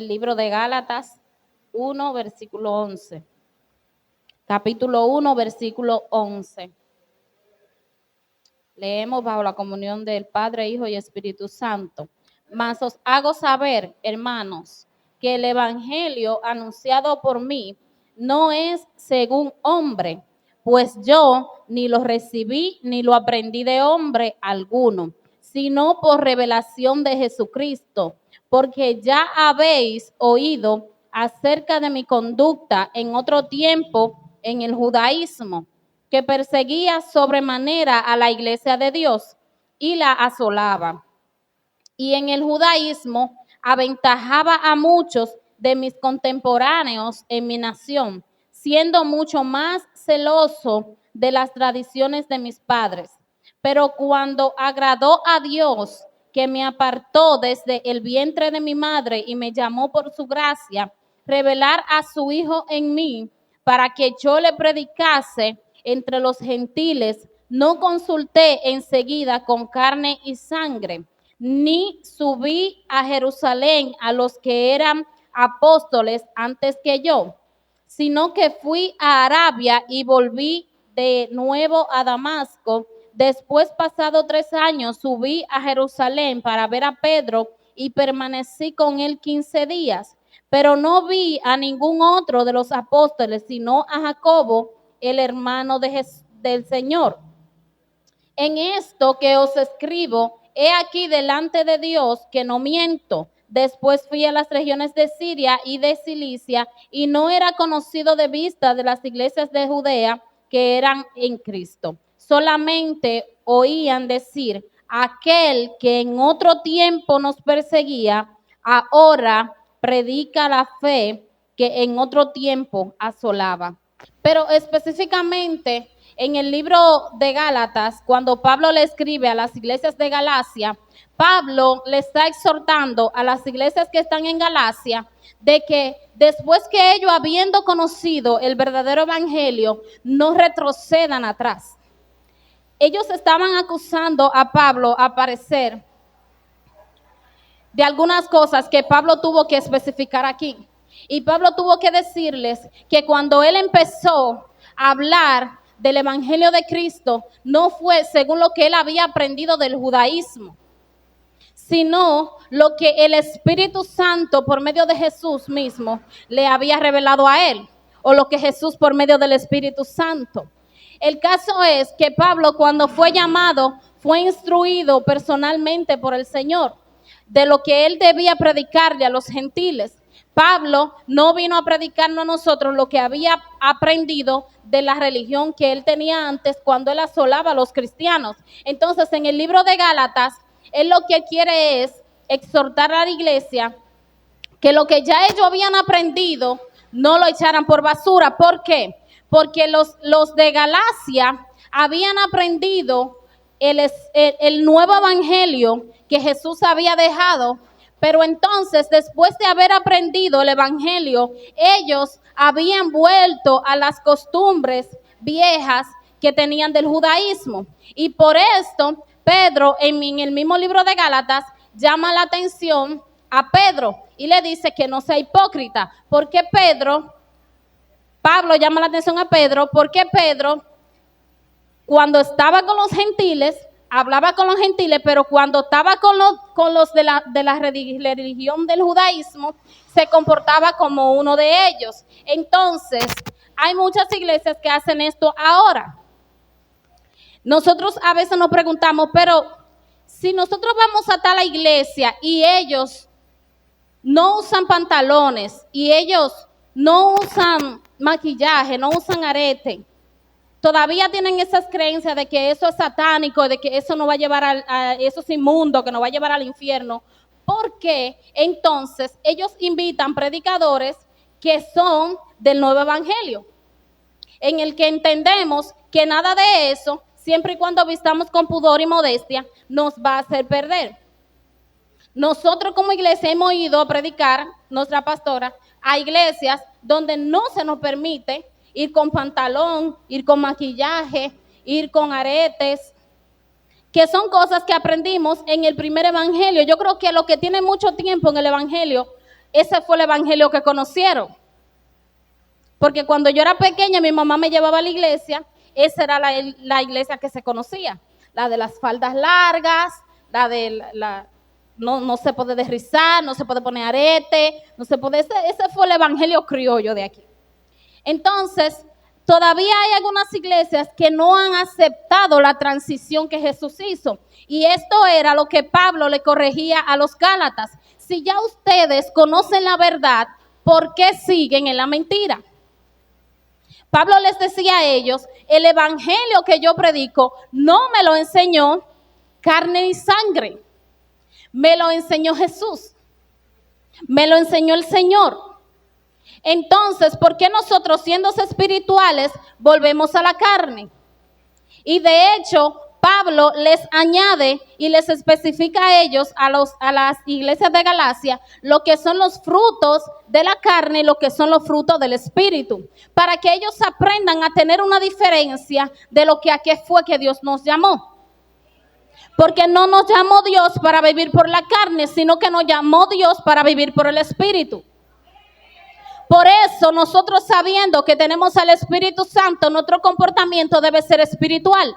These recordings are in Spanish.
el libro de Gálatas 1, versículo 11. Capítulo 1, versículo 11. Leemos bajo la comunión del Padre, Hijo y Espíritu Santo. Mas os hago saber, hermanos, que el evangelio anunciado por mí no es según hombre, pues yo ni lo recibí ni lo aprendí de hombre alguno, sino por revelación de Jesucristo, porque ya habéis oído acerca de mi conducta en otro tiempo en el judaísmo, que perseguía sobremanera a la iglesia de Dios y la asolaba. Y en el judaísmo aventajaba a muchos de mis contemporáneos en mi nación, siendo mucho más celoso de las tradiciones de mis padres. Pero cuando agradó a Dios, que me apartó desde el vientre de mi madre y me llamó por su gracia, revelar a su Hijo en mí, para que yo le predicase entre los gentiles, no consulté enseguida con carne y sangre, ni subí a Jerusalén a los que eran apóstoles antes que yo, sino que fui a Arabia y volví de nuevo a Damasco. Después, pasado 3 años, subí a Jerusalén para ver a Pedro y permanecí con él 15 días. Pero no vi a ningún otro de los apóstoles, sino a Jacobo, el hermano del Señor. En esto que os escribo, he aquí delante de Dios que no miento. Después fui a las regiones de Siria y de Cilicia, y no era conocido de vista de las iglesias de Judea que eran en Cristo. Solamente oían decir, aquel que en otro tiempo nos perseguía, ahora predica la fe que en otro tiempo asolaba. Pero específicamente en el libro de Gálatas, cuando Pablo le escribe a las iglesias de Galacia, Pablo le está exhortando a las iglesias que están en Galacia de que después que ellos, habiendo conocido el verdadero evangelio, no retrocedan atrás. Ellos estaban acusando a Pablo, a parecer, de algunas cosas que Pablo tuvo que especificar aquí. Y Pablo tuvo que decirles que cuando él empezó a hablar del evangelio de Cristo, no fue según lo que él había aprendido del judaísmo, sino lo que el Espíritu Santo por medio de Jesús mismo le había revelado a él, o lo que Jesús por medio del Espíritu Santo. El caso es que Pablo, cuando fue llamado, fue instruido personalmente por el Señor de lo que él debía predicarle a los gentiles. Pablo no vino a predicarnos a nosotros lo que había aprendido de la religión que él tenía antes cuando él asolaba a los cristianos. Entonces, en el libro de Gálatas, él lo que quiere es exhortar a la iglesia que lo que ya ellos habían aprendido no lo echaran por basura. ¿Por qué? Porque los de Galacia habían aprendido el nuevo evangelio que Jesús había dejado, pero entonces después de haber aprendido el evangelio, ellos habían vuelto a las costumbres viejas que tenían del judaísmo. Y por esto Pedro en el mismo libro de Gálatas llama la atención a Pedro y le dice que no sea hipócrita, porque Pablo llama la atención a Pedro, porque Pedro, cuando estaba con los gentiles, hablaba con los gentiles, pero cuando estaba con los de la religión del judaísmo, se comportaba como uno de ellos. Entonces, hay muchas iglesias que hacen esto ahora. Nosotros a veces nos preguntamos, pero si nosotros vamos a tal iglesia y ellos no usan pantalones y ellos no usan maquillaje, no usan arete, todavía tienen esas creencias de que eso es satánico, de que eso no va a llevar eso es inmundo, que nos va a llevar al infierno. ¿Por qué entonces ellos invitan predicadores que son del nuevo evangelio, en el que entendemos que nada de eso, siempre y cuando vistamos con pudor y modestia, nos va a hacer perder? Nosotros como iglesia hemos ido a predicar, nuestra pastora, a iglesias donde no se nos permite ir con pantalón, ir con maquillaje, ir con aretes, que son cosas que aprendimos en el primer evangelio. Yo creo que lo que tiene mucho tiempo en el evangelio ese fue el evangelio que conocieron. Porque cuando yo era pequeña, mi mamá me llevaba a la iglesia, esa era la iglesia que se conocía. La de las faldas largas, la de no se puede desrizar, no se puede poner arete, no se puede, ese fue el evangelio criollo de aquí. Entonces, todavía hay algunas iglesias que no han aceptado la transición que Jesús hizo. Y esto era lo que Pablo le corregía a los Gálatas. Si ya ustedes conocen la verdad, ¿por qué siguen en la mentira? Pablo les decía a ellos, el evangelio que yo predico no me lo enseñó carne y sangre. Me lo enseñó Jesús. Me lo enseñó el Señor. Entonces, ¿por qué nosotros, siendo espirituales, volvemos a la carne? Y de hecho, Pablo les añade y les especifica a ellos, a las iglesias de Galacia, lo que son los frutos de la carne y lo que son los frutos del espíritu, para que ellos aprendan a tener una diferencia de lo que a qué fue que Dios nos llamó. Porque no nos llamó Dios para vivir por la carne, sino que nos llamó Dios para vivir por el espíritu. Por eso nosotros, sabiendo que tenemos al Espíritu Santo, nuestro comportamiento debe ser espiritual.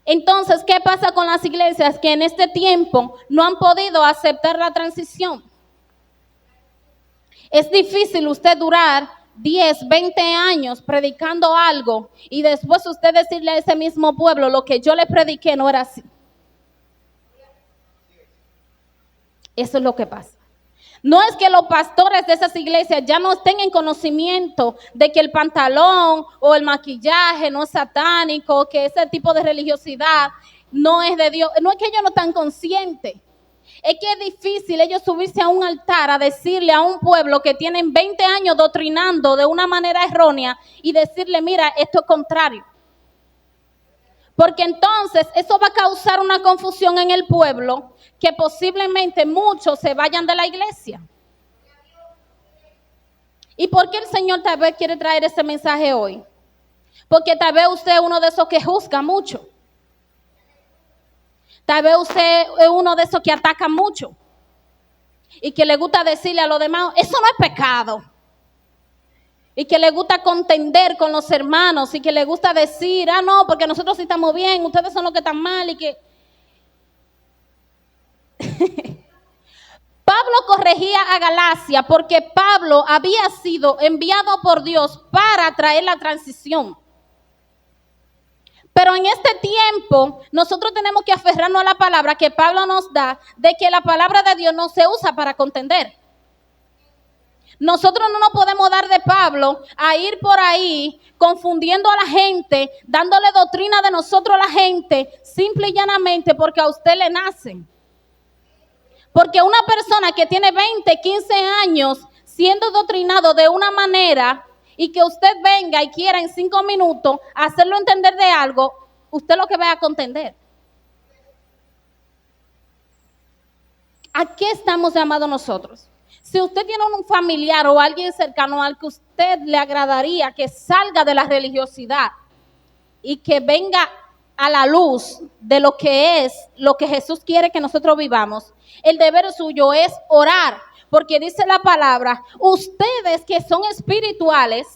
Entonces, ¿qué pasa con las iglesias que en este tiempo no han podido aceptar la transición? Es difícil usted durar 10, 20 años predicando algo y después usted decirle a ese mismo pueblo, lo que yo le prediqué no era así. Eso es lo que pasa. No es que los pastores de esas iglesias ya no estén en conocimiento de que el pantalón o el maquillaje no es satánico, que ese tipo de religiosidad no es de Dios. No es que ellos no están conscientes. Es que es difícil ellos subirse a un altar a decirle a un pueblo que tienen 20 años doctrinando de una manera errónea y decirle, mira, esto es contrario. Porque entonces eso va a causar una confusión en el pueblo que posiblemente muchos se vayan de la iglesia. ¿Y por qué el Señor tal vez quiere traer ese mensaje hoy? Porque tal vez usted es uno de esos que juzga mucho. Tal vez usted es uno de esos que ataca mucho. Y que le gusta decirle a los demás, eso no es pecado. Y que le gusta contender con los hermanos y que le gusta decir, no, porque nosotros sí estamos bien, ustedes son los que están mal y que... Pablo corregía a Galacia porque Pablo había sido enviado por Dios para traer la transición. Pero en este tiempo nosotros tenemos que aferrarnos a la palabra que Pablo nos da, de que la palabra de Dios no se usa para contender. Nosotros no nos podemos dar de Pablo a ir por ahí confundiendo a la gente, dándole doctrina de nosotros a la gente, simple y llanamente porque a usted le nacen. Porque una persona que tiene 20, 15 años siendo doctrinado de una manera y que usted venga y quiera en 5 minutos hacerlo entender de algo, usted lo que va a contender. ¿A qué estamos llamados nosotros? Si usted tiene un familiar o alguien cercano al que usted le agradaría que salga de la religiosidad y que venga a la luz de lo que es, lo que Jesús quiere que nosotros vivamos, el deber suyo es orar, porque dice la palabra, ustedes que son espirituales,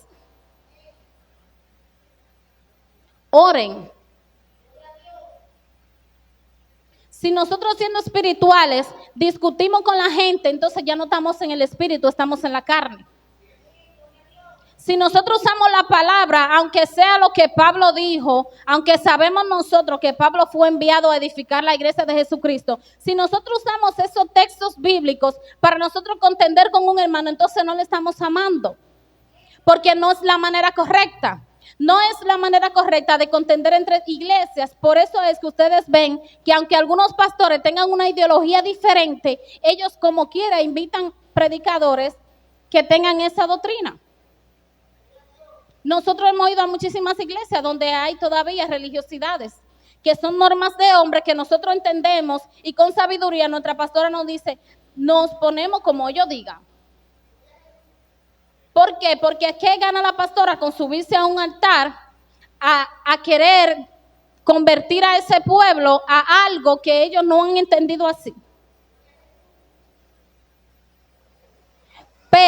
oren. Si nosotros siendo espirituales discutimos con la gente, entonces ya no estamos en el espíritu, estamos en la carne. Si nosotros usamos la palabra, aunque sea lo que Pablo dijo, aunque sabemos nosotros que Pablo fue enviado a edificar la iglesia de Jesucristo, si nosotros usamos esos textos bíblicos para nosotros contender con un hermano, entonces no le estamos amando, porque no es la manera correcta. No es la manera correcta de contender entre iglesias. Por eso es que ustedes ven que aunque algunos pastores tengan una ideología diferente, ellos como quiera invitan predicadores que tengan esa doctrina. Nosotros hemos ido a muchísimas iglesias donde hay todavía religiosidades, que son normas de hombre que nosotros entendemos y con sabiduría nuestra pastora nos dice, nos ponemos como ellos digan. ¿Por qué? Porque ¿qué gana la pastora con subirse a un altar a querer convertir a ese pueblo a algo que ellos no han entendido así?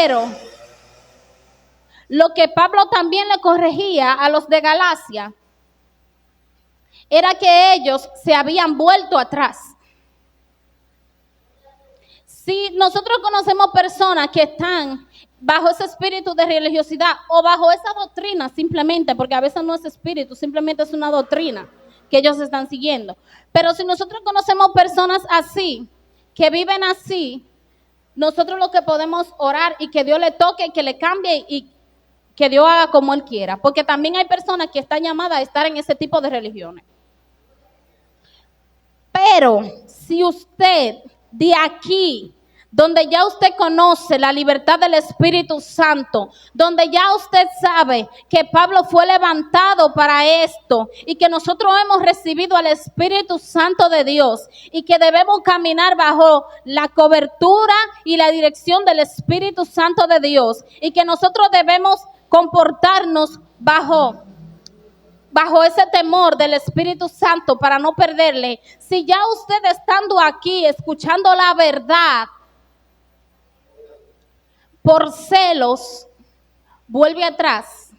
Pero lo que Pablo también le corregía a los de Galacia era que ellos se habían vuelto atrás. Si nosotros conocemos personas que están bajo ese espíritu de religiosidad o bajo esa doctrina simplemente, porque a veces no es espíritu, simplemente es una doctrina que ellos están siguiendo. Pero si nosotros conocemos personas así, que viven así, nosotros lo que podemos orar y que Dios le toque, que le cambie y que Dios haga como Él quiera. Porque también hay personas que están llamadas a estar en ese tipo de religiones. Pero si usted de aquí, donde ya usted conoce la libertad del Espíritu Santo, donde ya usted sabe que Pablo fue levantado para esto y que nosotros hemos recibido al Espíritu Santo de Dios y que debemos caminar bajo la cobertura y la dirección del Espíritu Santo de Dios y que nosotros debemos comportarnos bajo ese temor del Espíritu Santo para no perderle. Si ya usted estando aquí, escuchando la verdad, por celos, vuelve atrás,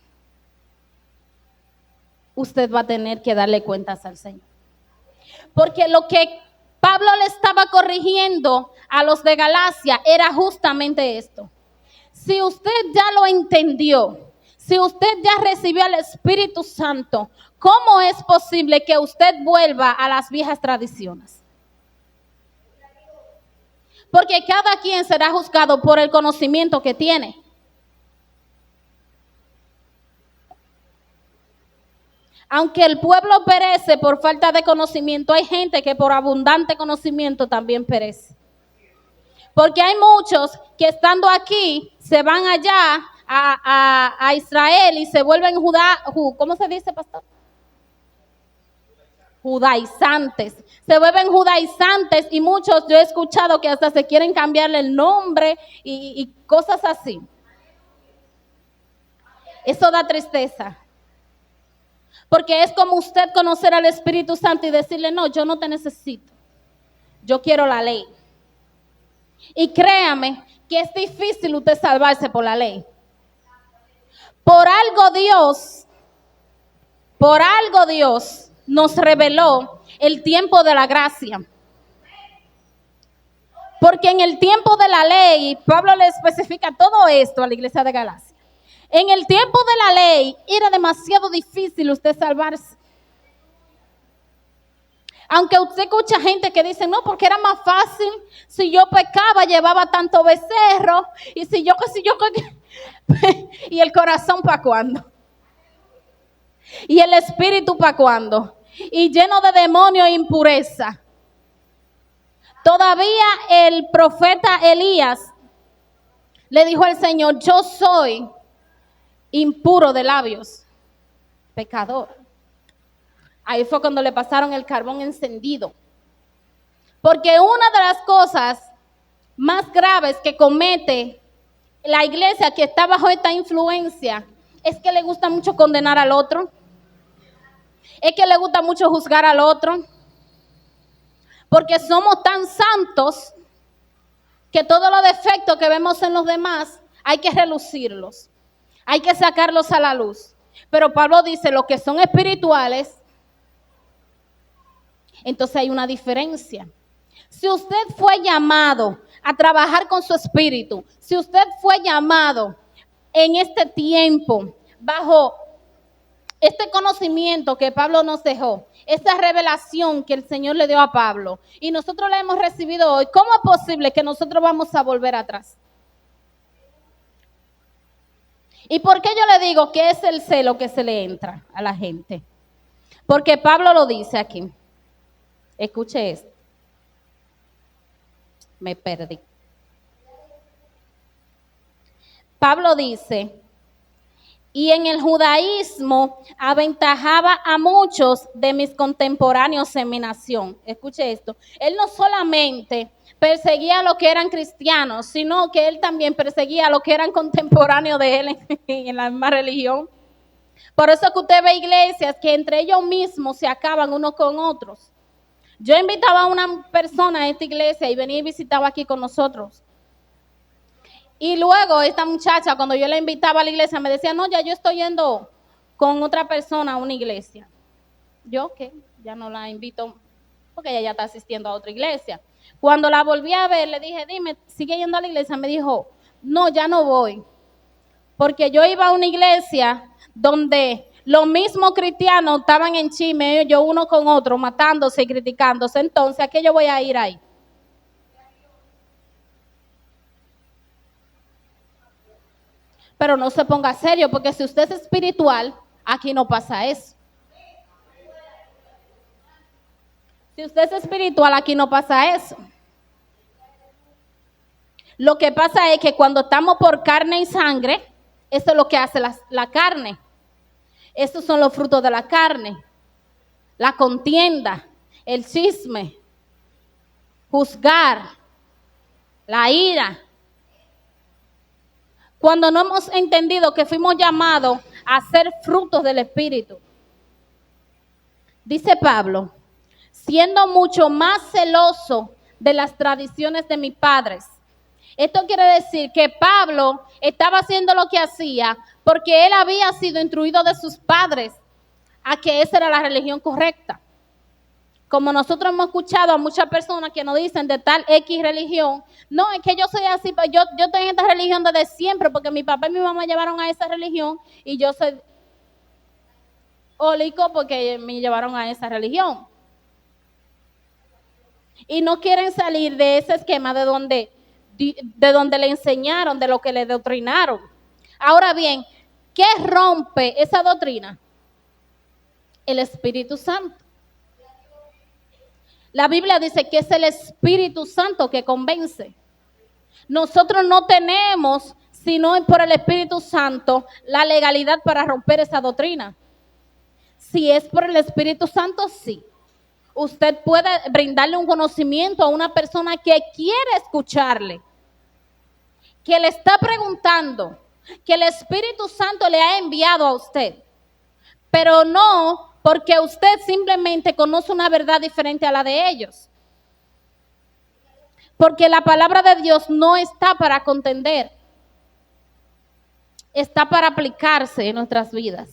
usted va a tener que darle cuentas al Señor. Porque lo que Pablo le estaba corrigiendo a los de Galacia era justamente esto. Si usted ya lo entendió, si usted ya recibió al Espíritu Santo, ¿cómo es posible que usted vuelva a las viejas tradiciones? Porque cada quien será juzgado por el conocimiento que tiene. Aunque el pueblo perece por falta de conocimiento, hay gente que por abundante conocimiento también perece. Porque hay muchos que estando aquí se van allá a Israel y se vuelven ¿cómo se dice, pastor? Judaizantes. Se vuelven judaizantes y muchos yo he escuchado que hasta se quieren cambiarle el nombre y cosas así. Eso da tristeza. Porque es como usted conocer al Espíritu Santo y decirle, no, yo no te necesito. Yo quiero la ley. Y créame que es difícil usted salvarse por la ley. Por algo Dios nos reveló el tiempo de la gracia. Porque en el tiempo de la ley, Pablo le especifica todo esto a la iglesia de Galacia. En el tiempo de la ley era demasiado difícil usted salvarse. Aunque usted escucha gente que dice, no, porque era más fácil, si yo pecaba, llevaba tanto becerro, y y el corazón ¿para cuándo? Y el espíritu ¿para cuándo? Y lleno de demonios e impureza. Todavía el profeta Elías le dijo al Señor, yo soy impuro de labios, pecador. Ahí fue cuando le pasaron el carbón encendido. Porque una de las cosas más graves que comete la iglesia que está bajo esta influencia es que le gusta mucho condenar al otro. Es que le gusta mucho juzgar al otro. Porque somos tan santos que todos los defectos que vemos en los demás hay que relucirlos. Hay que sacarlos a la luz. Pero Pablo dice, los que son espirituales, entonces hay una diferencia. Si usted fue llamado a trabajar con su espíritu, si usted fue llamado en este tiempo bajo este conocimiento que Pablo nos dejó, esta revelación que el Señor le dio a Pablo y nosotros la hemos recibido hoy, ¿cómo es posible que nosotros vamos a volver atrás? ¿Y por qué yo le digo que es el celo que se le entra a la gente? Porque Pablo lo dice aquí. Escuche esto. Me perdí. Pablo dice, y en el judaísmo aventajaba a muchos de mis contemporáneos en mi nación. Escuche esto. Él no solamente perseguía a los que eran cristianos, sino que él también perseguía a los que eran contemporáneos de él en la misma religión. Por eso que usted ve iglesias que entre ellos mismos se acaban unos con otros. Yo invitaba a una persona a esta iglesia y venía y visitaba aquí con nosotros. Y luego esta muchacha, cuando yo la invitaba a la iglesia, me decía, no, ya yo estoy yendo con otra persona a una iglesia. Yo, ¿qué? Ya no la invito porque ella ya está asistiendo a otra iglesia. Cuando la volví a ver, le dije, dime, ¿sigue yendo a la iglesia? Me dijo, no, ya no voy. Porque yo iba a una iglesia donde los mismos cristianos estaban en chisme, ellos uno con otro, matándose y criticándose. Entonces, ¿a qué yo voy a ir ahí? Pero no se ponga serio, porque si usted es espiritual, aquí no pasa eso. Si usted es espiritual, aquí no pasa eso. Lo que pasa es que cuando estamos por carne y sangre, eso es lo que hace la carne. Estos son los frutos de la carne. La contienda, el chisme, juzgar, la ira. Cuando no hemos entendido que fuimos llamados a ser frutos del Espíritu. Dice Pablo, siendo mucho más celoso de las tradiciones de mis padres. Esto quiere decir que Pablo estaba haciendo lo que hacía porque él había sido instruido de sus padres a que esa era la religión correcta. Como nosotros hemos escuchado a muchas personas que nos dicen de tal X religión, no, es que yo soy así, pues yo estoy en esta religión desde siempre porque mi papá y mi mamá llevaron a esa religión y yo soy católico porque me llevaron a esa religión. Y no quieren salir de ese esquema de donde le enseñaron, de lo que le doctrinaron. Ahora bien, ¿qué rompe esa doctrina? El Espíritu Santo. La Biblia dice que es el Espíritu Santo que convence. Nosotros no tenemos, sino por el Espíritu Santo, la legalidad para romper esa doctrina. Si es por el Espíritu Santo, sí. Usted puede brindarle un conocimiento a una persona que quiere escucharle, que le está preguntando, que el Espíritu Santo le ha enviado a usted, pero no porque usted simplemente conoce una verdad diferente a la de ellos. Porque la palabra de Dios no está para contender, está para aplicarse en nuestras vidas.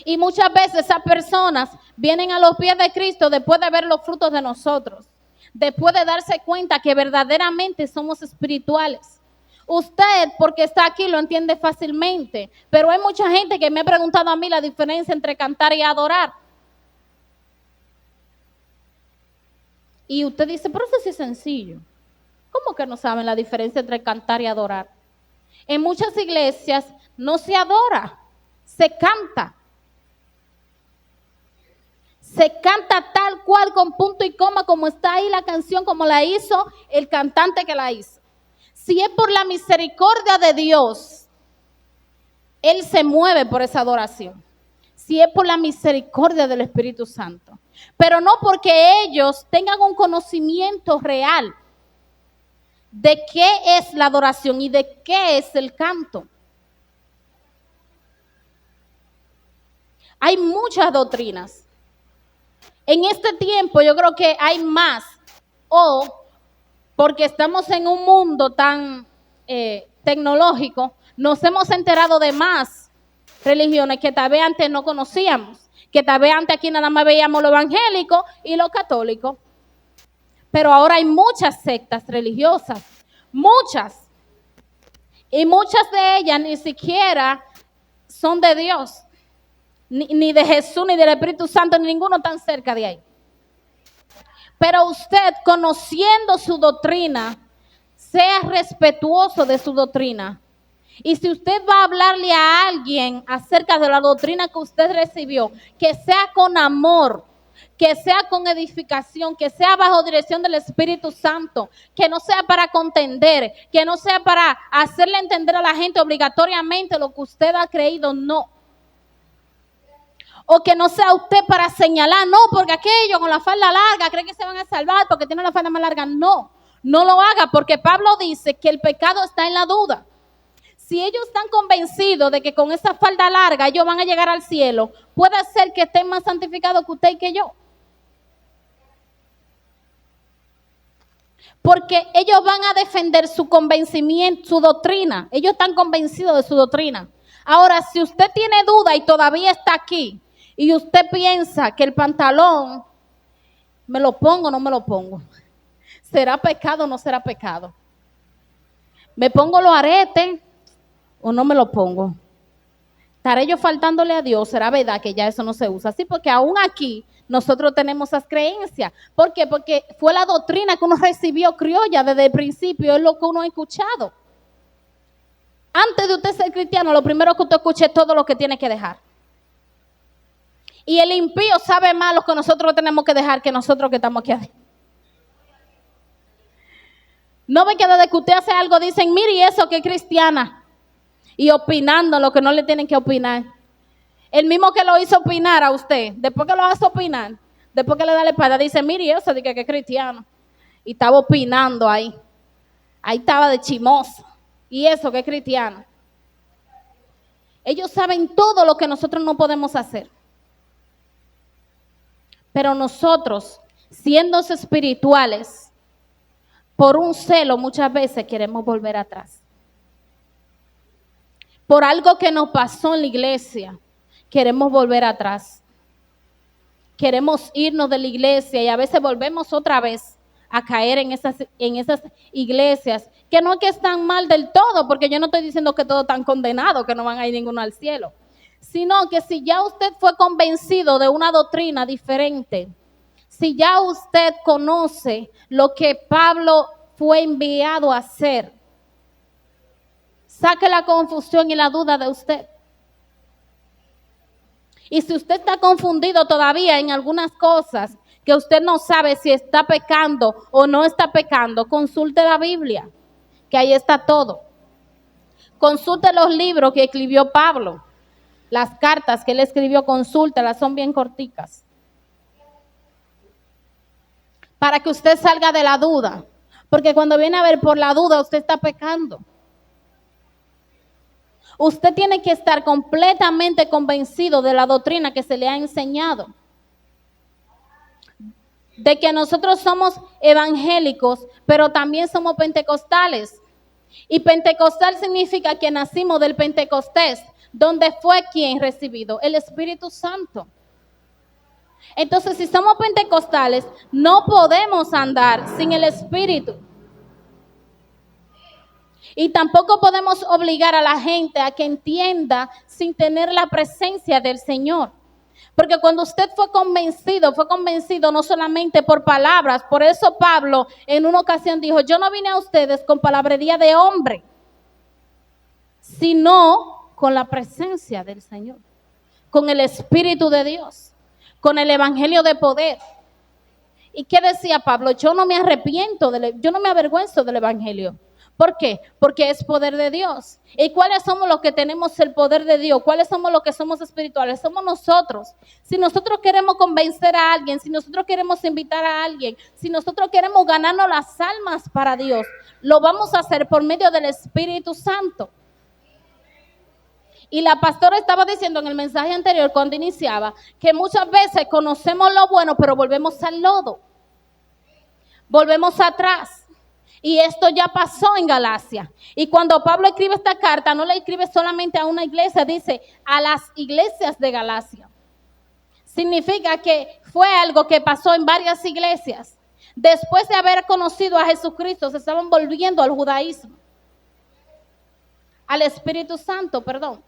Y muchas veces esas personas vienen a los pies de Cristo después de ver los frutos de nosotros, después de darse cuenta que verdaderamente somos espirituales. Usted, porque está aquí, lo entiende fácilmente, pero hay mucha gente que me ha preguntado a mí la diferencia entre cantar y adorar. Y usted dice, pero eso sí es sencillo. ¿Cómo que no saben la diferencia entre cantar y adorar? En muchas iglesias no se adora, se canta. Se canta tal cual, con punto y coma, como está ahí la canción, como la hizo el cantante que la hizo. Si es por la misericordia de Dios, Él se mueve por esa adoración. Si es por la misericordia del Espíritu Santo. Pero no porque ellos tengan un conocimiento real de qué es la adoración y de qué es el canto. Hay muchas doctrinas. En este tiempo yo creo que hay más, o porque estamos en un mundo tan tecnológico, nos hemos enterado de más religiones que tal vez antes no conocíamos, que tal vez antes aquí nada más veíamos lo evangélico y lo católico. Pero ahora hay muchas sectas religiosas, muchas. Y muchas de ellas ni siquiera son de Dios, ni de Jesús, ni del Espíritu Santo, ni ninguno tan cerca de ahí. Pero usted, conociendo su doctrina, sea respetuoso de su doctrina. Y si usted va a hablarle a alguien acerca de la doctrina que usted recibió, que sea con amor, que sea con edificación, que sea bajo dirección del Espíritu Santo, que no sea para contender, que no sea para hacerle entender a la gente obligatoriamente lo que usted ha creído, no. O que no sea usted para señalar, no, porque aquello con la falda larga creen que se van a salvar porque tienen la falda más larga. No, no lo haga, porque Pablo dice que el pecado está en la duda. Si ellos están convencidos de que con esa falda larga ellos van a llegar al cielo, puede ser que estén más santificados que usted y que yo. Porque ellos van a defender su convencimiento, su doctrina. Ellos están convencidos de su doctrina. Ahora, si usted tiene duda y todavía está aquí, y usted piensa que el pantalón, ¿me lo pongo o no me lo pongo? ¿Será pecado o no será pecado? ¿Me pongo los aretes o no me lo pongo? ¿Estaré yo faltándole a Dios? ¿Será verdad que ya eso no se usa así? Porque aún aquí nosotros tenemos esas creencias. ¿Por qué? Porque fue la doctrina que uno recibió criolla desde el principio, es lo que uno ha escuchado. Antes de usted ser cristiano, lo primero que usted escucha es todo lo que tiene que dejar. Y el impío sabe más lo que nosotros tenemos que dejar que nosotros que estamos aquí adentro. No ve que desde que usted hace algo dicen, mire y eso que es cristiana. Y opinando lo que no le tienen que opinar. El mismo que lo hizo opinar a usted, después que lo hace opinar, después que le da la espalda, dice, mire eso, dice que es cristiano. Y estaba opinando ahí. Ahí estaba de chimoso. Y eso que es cristiano. Ellos saben todo lo que nosotros no podemos hacer. Pero nosotros, siendo espirituales, por un celo muchas veces queremos volver atrás. Por algo que nos pasó en la iglesia, queremos volver atrás. Queremos irnos de la iglesia y a veces volvemos otra vez a caer en esas iglesias, que no es que están mal del todo, porque yo no estoy diciendo que todos están condenados, que no van a ir ninguno al cielo, sino que si ya usted fue convencido de una doctrina diferente, si ya usted conoce lo que Pablo fue enviado a hacer, saque la confusión y la duda de usted. Y si usted está confundido todavía en algunas cosas, que usted no sabe si está pecando o no está pecando, consulte la Biblia, que ahí está todo. Consulte los libros que escribió Pablo, las cartas que él escribió, consúltelas, son bien corticas. Para que usted salga de la duda, porque cuando viene a ver por la duda, usted está pecando. Usted tiene que estar completamente convencido de la doctrina que se le ha enseñado. De que nosotros somos evangélicos, pero también somos pentecostales. Y pentecostal significa que nacimos del Pentecostés, donde fue quien recibido el Espíritu Santo. Entonces, si somos pentecostales, no podemos andar sin el Espíritu. Y tampoco podemos obligar a la gente a que entienda sin tener la presencia del Señor. Porque cuando usted fue convencido no solamente por palabras. Por eso Pablo en una ocasión dijo, yo no vine a ustedes con palabrería de hombre, sino con la presencia del Señor, con el Espíritu de Dios, con el Evangelio de poder. ¿Y qué decía Pablo? Yo no me arrepiento, yo no me avergüenzo del Evangelio. ¿Por qué? Porque es poder de Dios. ¿Y cuáles somos los que tenemos el poder de Dios? ¿Cuáles somos los que somos espirituales? Somos nosotros. Si nosotros queremos convencer a alguien, si nosotros queremos invitar a alguien, si nosotros queremos ganarnos las almas para Dios, lo vamos a hacer por medio del Espíritu Santo. Y la pastora estaba diciendo en el mensaje anterior, cuando iniciaba, que muchas veces conocemos lo bueno, pero volvemos al lodo. Volvemos atrás. Y esto ya pasó en Galacia. Y cuando Pablo escribe esta carta, no la escribe solamente a una iglesia, dice a las iglesias de Galacia. Significa que fue algo que pasó en varias iglesias. Después de haber conocido a Jesucristo, se estaban volviendo al judaísmo. Al Espíritu Santo, perdón.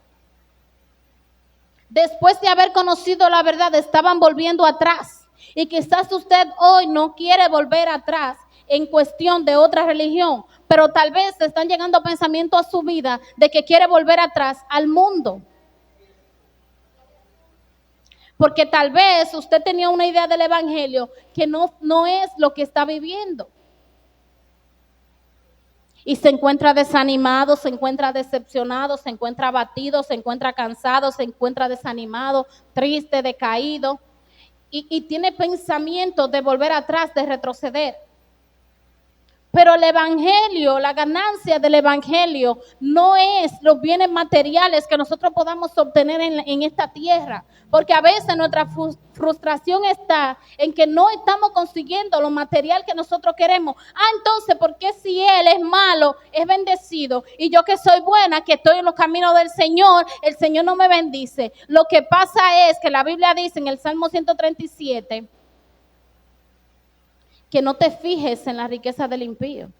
Después de haber conocido la verdad, estaban volviendo atrás. Y quizás usted hoy no quiere volver atrás en cuestión de otra religión, pero tal vez están llegando pensamientos a su vida de que quiere volver atrás al mundo. Porque tal vez usted tenía una idea del evangelio que no es lo que está viviendo. Y se encuentra desanimado, se encuentra decepcionado, se encuentra abatido, se encuentra cansado, se encuentra desanimado, triste, decaído. Y tiene pensamientos de volver atrás, de retroceder. Pero el evangelio, la ganancia del evangelio no es los bienes materiales que nosotros podamos obtener en esta tierra. Porque a veces nuestra frustración está en que no estamos consiguiendo lo material que nosotros queremos. Entonces, ¿por qué si él es malo, es bendecido? Y yo que soy buena, que estoy en los caminos del Señor, el Señor no me bendice. Lo que pasa es que la Biblia dice en el Salmo 137, que no te fijes en la riqueza del impío.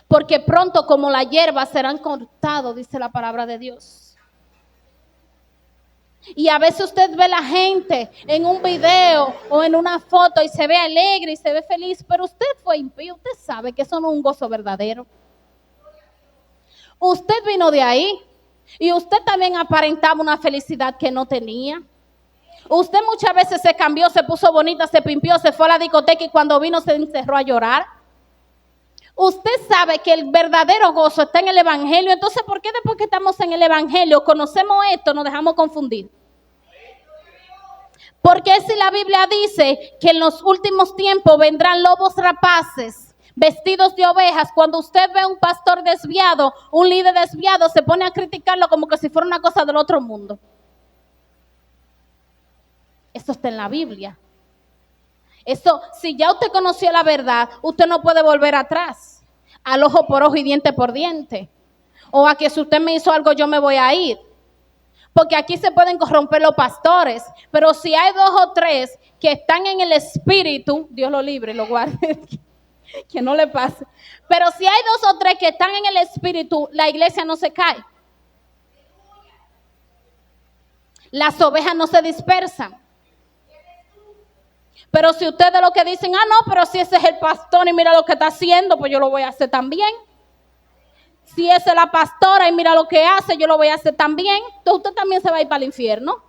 Porque pronto como la hierba serán cortados, dice la palabra de Dios. Y a veces usted ve a la gente en un video o en una foto y se ve alegre y se ve feliz, pero usted fue impío, usted sabe que eso no es un gozo verdadero. Usted vino de ahí y usted también aparentaba una felicidad que no tenía. Usted muchas veces se cambió, se puso bonita, se pimpió, se fue a la discoteca y cuando vino se encerró a llorar. Usted sabe que el verdadero gozo está en el evangelio. Entonces, ¿por qué después que estamos en el evangelio, conocemos esto, nos dejamos confundir? Porque si la Biblia dice que en los últimos tiempos vendrán lobos rapaces, vestidos de ovejas, cuando usted ve a un pastor desviado, un líder desviado, se pone a criticarlo como que si fuera una cosa del otro mundo. Eso está en la Biblia. Eso, si ya usted conoció la verdad, usted no puede volver atrás. Al ojo por ojo y diente por diente. O a que si usted me hizo algo, yo me voy a ir. Porque aquí se pueden corromper los pastores. Pero si hay 2 o 3 que están en el espíritu, Dios lo libre, lo guarde, que no le pase. Pero si hay 2 o 3 que están en el espíritu, la iglesia no se cae. Las ovejas no se dispersan. Pero si ustedes lo que dicen, no, pero si ese es el pastor y mira lo que está haciendo, pues yo lo voy a hacer también. Si esa es la pastora y mira lo que hace, yo lo voy a hacer también. Entonces usted también se va a ir para el infierno.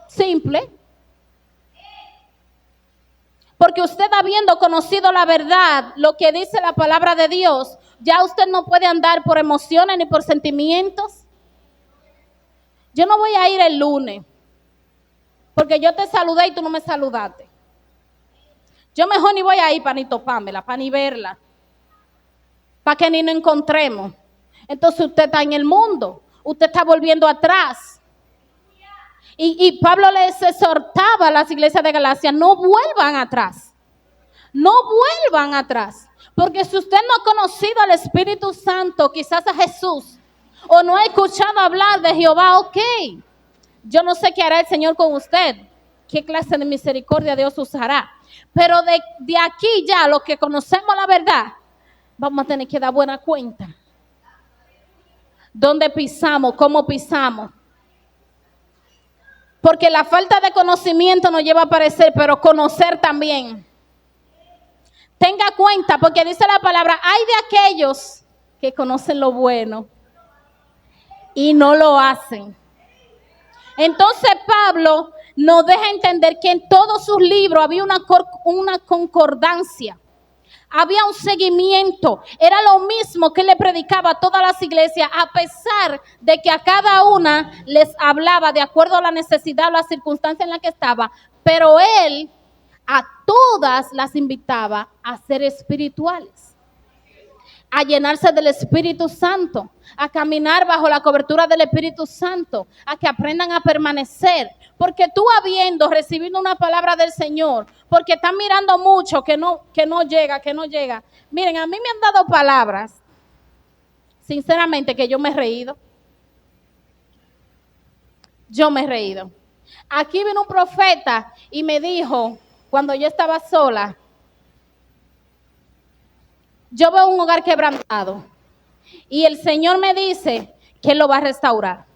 Simple. Porque usted habiendo conocido la verdad, lo que dice la palabra de Dios, ya usted no puede andar por emociones ni por sentimientos. Yo no voy a ir el lunes, porque yo te saludé y tú no me saludaste. Yo mejor ni voy a ir para ni topármela, para ni verla, para que ni nos encontremos. Entonces usted está en el mundo, usted está volviendo atrás. Y Pablo les exhortaba a las iglesias de Galacia, no vuelvan atrás, no vuelvan atrás. Porque si usted no ha conocido al Espíritu Santo, quizás a Jesús, o no ha escuchado hablar de Jehová, ok, yo no sé qué hará el Señor con usted, qué clase de misericordia Dios usará. Pero de aquí ya, los que conocemos la verdad, vamos a tener que dar buena cuenta. ¿Dónde pisamos? ¿Cómo pisamos? Porque la falta de conocimiento nos lleva a perecer, pero conocer también. Tenga cuenta, porque dice la palabra, hay de aquellos que conocen lo bueno y no lo hacen. Entonces Pablo nos deja entender que en todos sus libros había una concordancia, había un seguimiento. Era lo mismo que le predicaba a todas las iglesias, a pesar de que a cada una les hablaba de acuerdo a la necesidad o la circunstancia en la que estaba, pero él a todas las invitaba a ser espirituales, a llenarse del Espíritu Santo, a caminar bajo la cobertura del Espíritu Santo, a que aprendan a permanecer. Porque tú recibiendo una palabra del Señor, porque están mirando mucho que no llega. Miren, a mí me han dado palabras, sinceramente, que yo me he reído. Aquí vino un profeta y me dijo, cuando yo estaba sola, yo veo un hogar quebrantado y el Señor me dice que Él lo va a restaurar.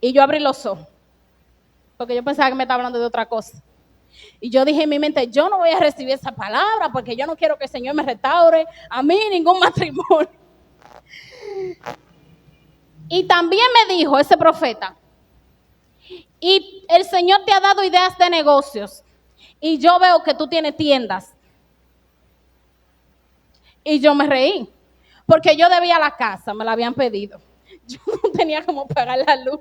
Y yo abrí los ojos, porque yo pensaba que me estaba hablando de otra cosa. Y yo dije en mi mente, yo no voy a recibir esa palabra porque yo no quiero que el Señor me restaure a mí ningún matrimonio. Y también me dijo ese profeta, y el Señor te ha dado ideas de negocios y yo veo que tú tienes tiendas. Y yo me reí, porque yo debía la casa, me la habían pedido. Yo no tenía cómo pagar la luz.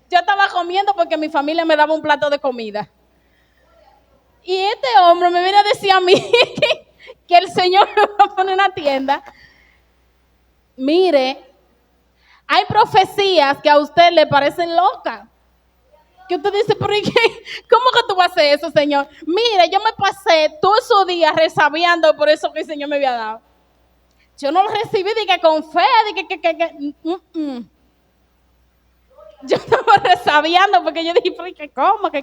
Yo estaba comiendo porque mi familia me daba un plato de comida. Y este hombre me viene a decir a mí que el Señor me va a poner una tienda. Mire, hay profecías que a usted le parecen locas. Que usted dice, pero ¿y qué? ¿Cómo que tú vas a hacer eso, Señor? Mire, yo me pasé todos esos días resabiando por eso que el Señor me había dado. Yo no lo recibí de que con fe, de que. Yo estaba resabiando porque yo dije, pero ¿qué? ¿Cómo? Que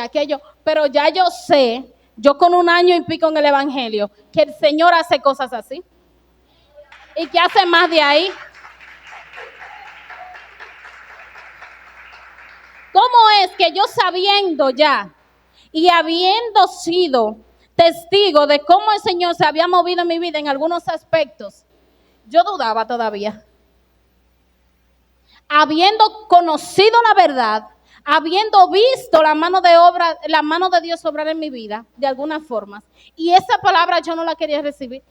aquello. Pero ya yo sé, yo con 1 año y pico en el Evangelio, que el Señor hace cosas así. Y que hace más de ahí. ¿Cómo es que yo sabiendo ya y habiendo sido testigo de cómo el Señor se había movido en mi vida en algunos aspectos, yo dudaba todavía? Habiendo conocido la verdad, habiendo visto la mano de Dios obrar en mi vida, de alguna forma, y esa palabra yo no la quería recibir.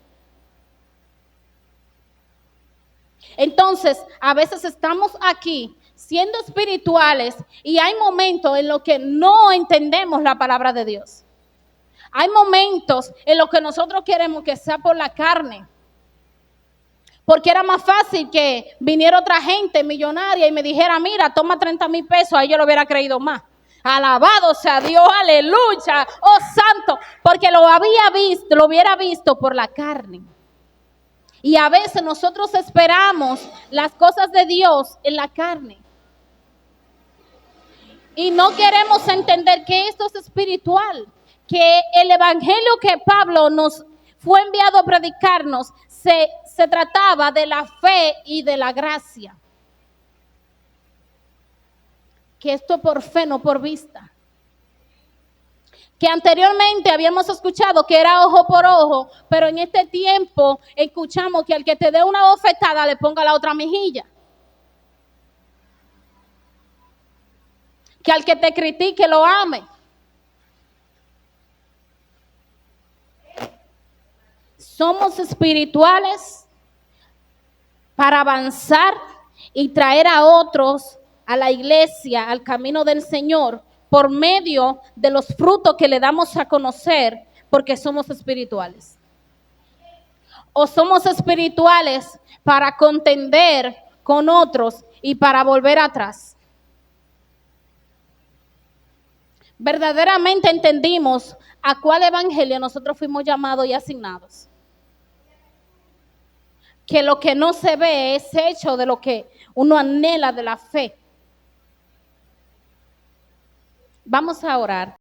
Entonces, a veces estamos aquí siendo espirituales y hay momentos en los que no entendemos la palabra de Dios. Hay momentos en los que nosotros queremos que sea por la carne. Porque era más fácil que viniera otra gente millonaria y me dijera, mira, toma 30,000 pesos, ahí yo lo hubiera creído más. Alabado sea Dios, aleluya, oh santo, porque lo hubiera visto por la carne. Y a veces nosotros esperamos las cosas de Dios en la carne. Y no queremos entender que esto es espiritual, que el evangelio que Pablo nos fue enviado a predicarnos se trataba de la fe y de la gracia. Que esto por fe, no por vista. Que anteriormente habíamos escuchado que era ojo por ojo, pero en este tiempo escuchamos que al que te dé una bofetada le ponga la otra mejilla. Que al que te critique lo ame. Somos espirituales para avanzar y traer a otros a la iglesia, al camino del Señor, por medio de los frutos que le damos a conocer, porque somos espirituales. O somos espirituales para contender con otros y para volver atrás. Verdaderamente entendimos a cuál evangelio nosotros fuimos llamados y asignados. Que lo que no se ve es hecho de lo que uno anhela de la fe. Vamos a orar.